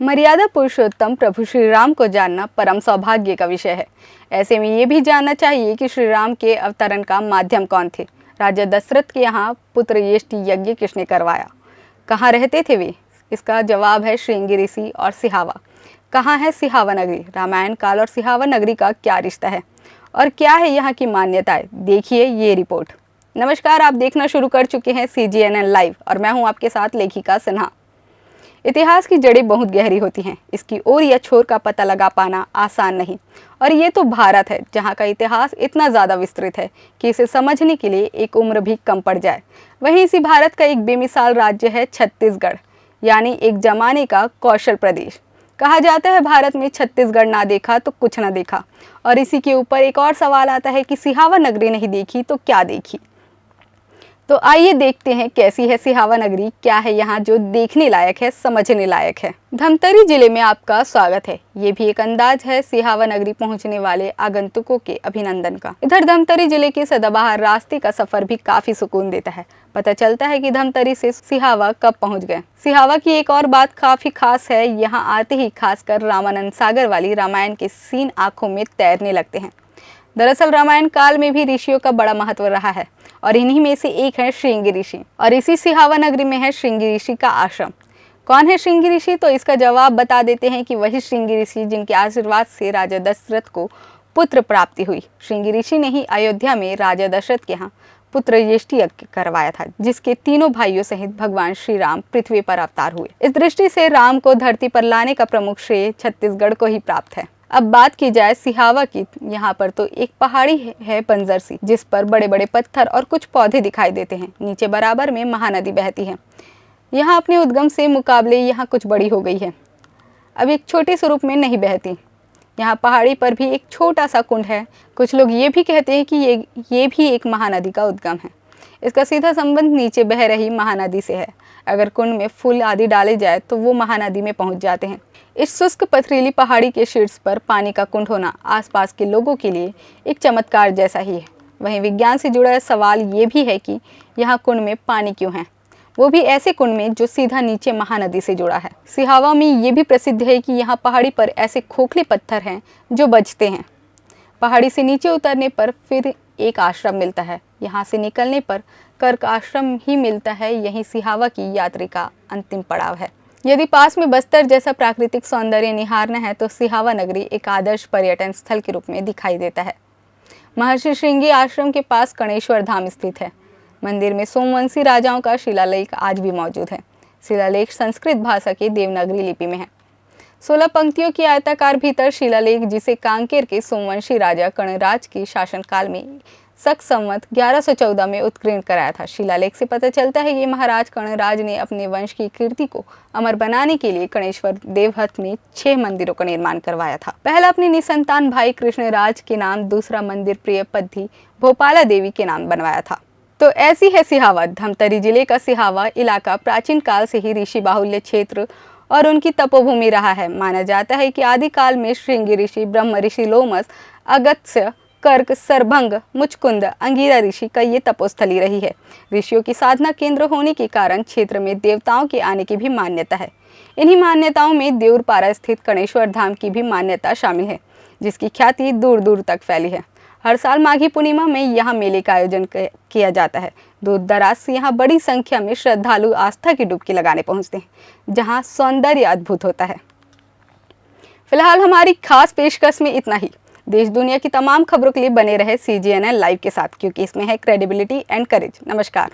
मर्यादा पुरुषोत्तम प्रभु श्री राम को जानना परम सौभाग्य का विषय है। ऐसे में ये भी जानना चाहिए कि श्री राम के अवतरण का माध्यम कौन थे। राजा दशरथ के यहाँ पुत्र यष्टि यज्ञ किसने करवाया? कहाँ रहते थे वे? इसका जवाब है श्रृंगी ऋषि और सिहावा। कहाँ है सिहावा नगरी? रामायण काल और सिहावा नगरी का क्या रिश्ता है और क्या है यहाँ की मान्यताएं? देखिए ये रिपोर्ट। नमस्कार, आप देखना शुरू कर चुके हैं CGNN लाइव और मैं हूँ आपके साथ लेखिका सिन्हा। इतिहास की जड़ें बहुत गहरी होती हैं, इसकी ओर या छोर का पता लगा पाना आसान नहीं। और ये तो भारत है जहाँ का इतिहास इतना ज़्यादा विस्तृत है कि इसे समझने के लिए एक उम्र भी कम पड़ जाए। वहीं इसी भारत का एक बेमिसाल राज्य है छत्तीसगढ़, यानी एक जमाने का कौशल प्रदेश। कहा जाता है भारत में छत्तीसगढ़ ना देखा तो कुछ ना देखा। और इसी के ऊपर एक और सवाल आता है कि सिहावा नगरी नहीं देखी तो क्या देखी। तो आइए देखते हैं कैसी है सिहावा नगरी, क्या है यहाँ जो देखने लायक है, समझने लायक है। धमतरी जिले में आपका स्वागत है। ये भी एक अंदाज है सिहावा नगरी पहुँचने वाले आगंतुकों के अभिनंदन का। इधर धमतरी जिले के सदाबहार रास्ते का सफर भी काफी सुकून देता है। पता चलता है कि धमतरी से सिहावा कब पहुँच गए। सिहावा की एक और बात काफी खास है, यहाँ आते ही खासकर रामानंद सागर वाली रामायण के सीन आंखों में तैरने लगते हैं। दरअसल रामायण काल में भी ऋषियों का बड़ा महत्व रहा है और इन्हीं में से एक है श्रृंगी ऋषि। और इसी सिहावा नगरी में है श्रृंगी ऋषि का आश्रम। कौन है श्रृंगी ऋषि? तो इसका जवाब बता देते हैं कि वही श्रृंगी ऋषि जिनके आशीर्वाद से राजा दशरथ को पुत्र प्राप्ति हुई। श्रृंगी ऋषि ने ही अयोध्या में राजा दशरथ के यहाँ पुत्र यष्टि यज्ञ करवाया था, जिसके तीनों भाइयों सहित भगवान श्री राम पृथ्वी पर अवतार हुए। इस दृष्टि से राम को धरती पर लाने का प्रमुख श्रेय छत्तीसगढ़ को ही प्राप्त है। अब बात की जाए सिहावा की, यहाँ पर तो एक पहाड़ी है बंजर सी, जिस पर बड़े बड़े पत्थर और कुछ पौधे दिखाई देते हैं। नीचे बराबर में महानदी बहती है। यहाँ अपने उद्गम से मुकाबले यहाँ कुछ बड़ी हो गई है, अब एक छोटे स्वरूप में नहीं बहती। यहाँ पहाड़ी पर भी एक छोटा सा कुंड है। कुछ लोग ये भी कहते हैं कि ये भी एक महानदी का उद्गम है। इसका सीधा संबंध नीचे बह रही महानदी से है। अगर कुंड में फूल आदि डाले जाए तो वो महानदी में पहुँच जाते हैं। इस शुष्क पथरीली पहाड़ी के शीर्ष पर पानी का कुंड होना आसपास के लोगों के लिए एक चमत्कार जैसा ही है। वहीं विज्ञान से जुड़ा सवाल ये भी है कि यहाँ कुंड में पानी क्यों है, वो भी ऐसे कुंड में जो सीधा नीचे महानदी से जुड़ा है। सिहावा में ये भी प्रसिद्ध है कि यहाँ पहाड़ी पर ऐसे खोखले पत्थर हैं जो बजते हैं। पहाड़ी से नीचे उतरने पर फिर एक आश्रम मिलता है। यहाँ से निकलने पर कर्क आश्रम ही मिलता है। यही सिहावा की यात्रा का अंतिम पड़ाव है। यदि पास में बस्तर जैसा प्राकृतिक सौंदर्य निहारना है तो सिहावा नगरी एक आदर्श पर्यटन स्थल के रूप में दिखाई देता है। महर्षि श्रृंगी आश्रम के पास कणेश्वर धाम स्थित है। मंदिर में सोमवंशी राजाओं का शिलालेख आज भी मौजूद है। शिलालेख संस्कृत भाषा की देवनागरी लिपि में है। 16 पंक्तियों की आयताकार भीतर शिलालेख, जिसे कांकेर के सोमवंशी राजा कणराज के शासनकाल में सक संवत 1114 में उत्कीर्ण कराया था। शिलालेख से पता चलता है ये महाराज कणराज ने अपने वंश की कीर्ति को अमर बनाने के लिए कणेश्वर देवहत में 6 मंदिरों का निर्माण करवाया था। पहला अपने निसंतान भाई कृष्णराज के नाम, दूसरा मंदिर प्रियपद्धि भोपाला देवी के नाम बनवाया था। तो ऐसी है सिहावा। धमतरी जिले का सिहावा इलाका प्राचीन काल से ही ऋषि बाहुल्य क्षेत्र और उनकी तपोभूमि रहा है। माना जाता है कि आदिकाल में श्रृंगी ऋषि, ब्रह्म ऋषि लोमस, अगस्त्य, कर्क, सरभंग, मुचकुंद, अंगिरा ऋषि का ये तपोस्थली रही है। ऋषियों की साधना केंद्र होने के कारण क्षेत्र में देवताओं के आने की भी मान्यता है। इन्हीं मान्यताओं में देउरपारा स्थित कणेश्वर धाम की भी मान्यता शामिल है, जिसकी ख्याति दूर दूर तक फैली है। हर साल माघी पूर्णिमा में यहाँ मेले का आयोजन किया जाता है। दूर दराज से यहाँ बड़ी संख्या में श्रद्धालु आस्था की डुबकी लगाने पहुँचते हैं, जहाँ सौंदर्य अद्भुत होता है। फिलहाल हमारी खास पेशकश में इतना ही। देश दुनिया की तमाम खबरों के लिए बने रहे CGNN लाइव के साथ, क्योंकि इसमें है क्रेडिबिलिटी एंड करेज। नमस्कार।